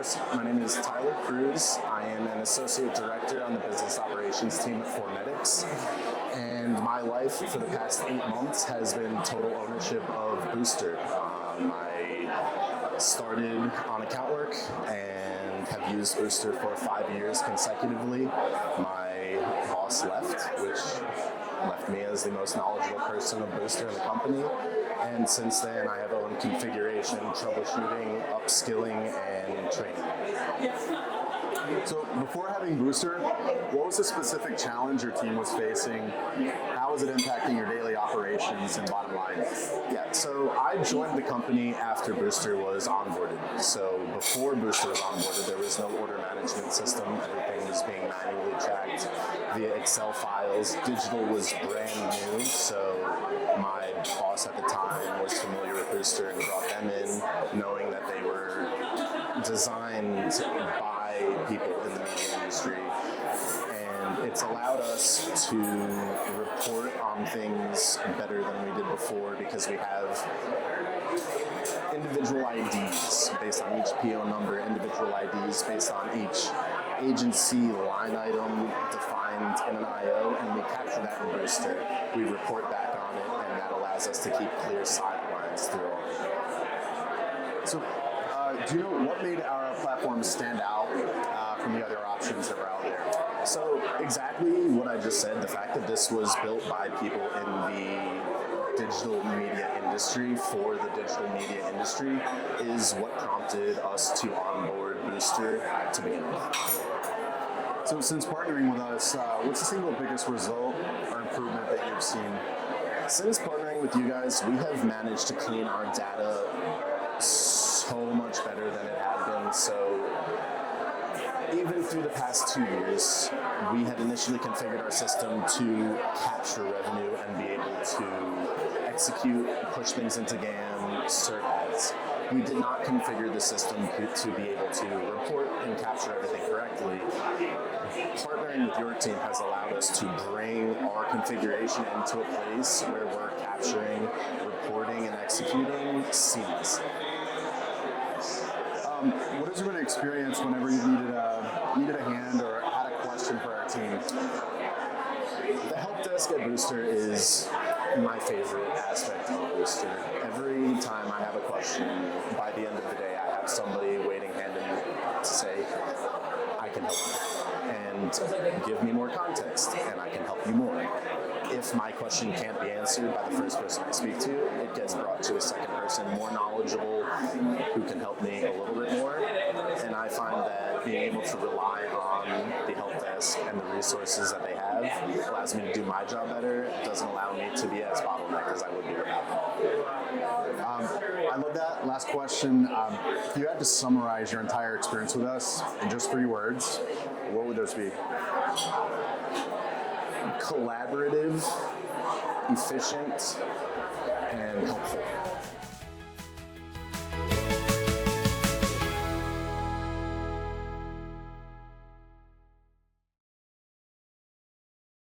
Yes, my name is Tyler Cruz. I am an associate director on the business operations team at Formedics. And my life for the past 8 months has been total ownership of Boostr. I started on account work and have used Boostr for 5 years consecutively. My boss left, which left me as the most knowledgeable person of Boostr in the company. And since then, I have owned configuration, troubleshooting, upskilling, and training. So before having Boostr, what was the specific challenge your team was facing? How was it impacting your daily operations and bottom line? Yeah, so I joined the company after Boostr was onboarded. So before Boostr was onboarded, there was no order management system. Everything was being manually tracked via Excel files. Digital was brand new, so my boss at the time was familiar with Boostr and brought them in, knowing that they were designed by people in the media industry. And it's allowed us to report on things better than we did before because we have individual IDs based on each PO number, individual IDs based on each agency line item defined in an IO, and we capture that in Boostr. We report back on it, and that allows us to keep clear sidelines through all of it. So, do you know what made our platform stand out from the other options that were out there? So exactly what I just said, the fact that this was built by people in the digital media industry for the digital media industry is what prompted us to onboard Boostr to begin with. So since partnering with us, what's the single biggest result or improvement that you've seen? Since partnering with you guys, we have managed to clean our data so much better than it had been. So even through the past 2 years, we had initially configured our system to capture revenue and be able to execute, push things into GAM, serve ads. We did not configure the system to be able to report and capture everything correctly. Partnering with your team has allowed us to bring our configuration into a place where we're capturing, reporting, and executing seamlessly. What has been an experience whenever you needed a hand or had a question for our team? The help desk at Boostr is my favorite aspect of Boostr. Every time I have a question, by the end of the day, I have somebody waiting hand in hand to say, I can help you, and give me more context, and I can help you more. If my question can't be answered by the first person I speak to, it gets brought to a second person more knowledgeable who can help me a little bit more. And I find that being able to rely on the help desk and the resources that they have allows me to do my job better. It doesn't allow me to be as bottleneck as I would be without them. I love that. Last question. If you had to summarize your entire experience with us in just 3 words, what would those be? Collaborative, efficient, and helpful.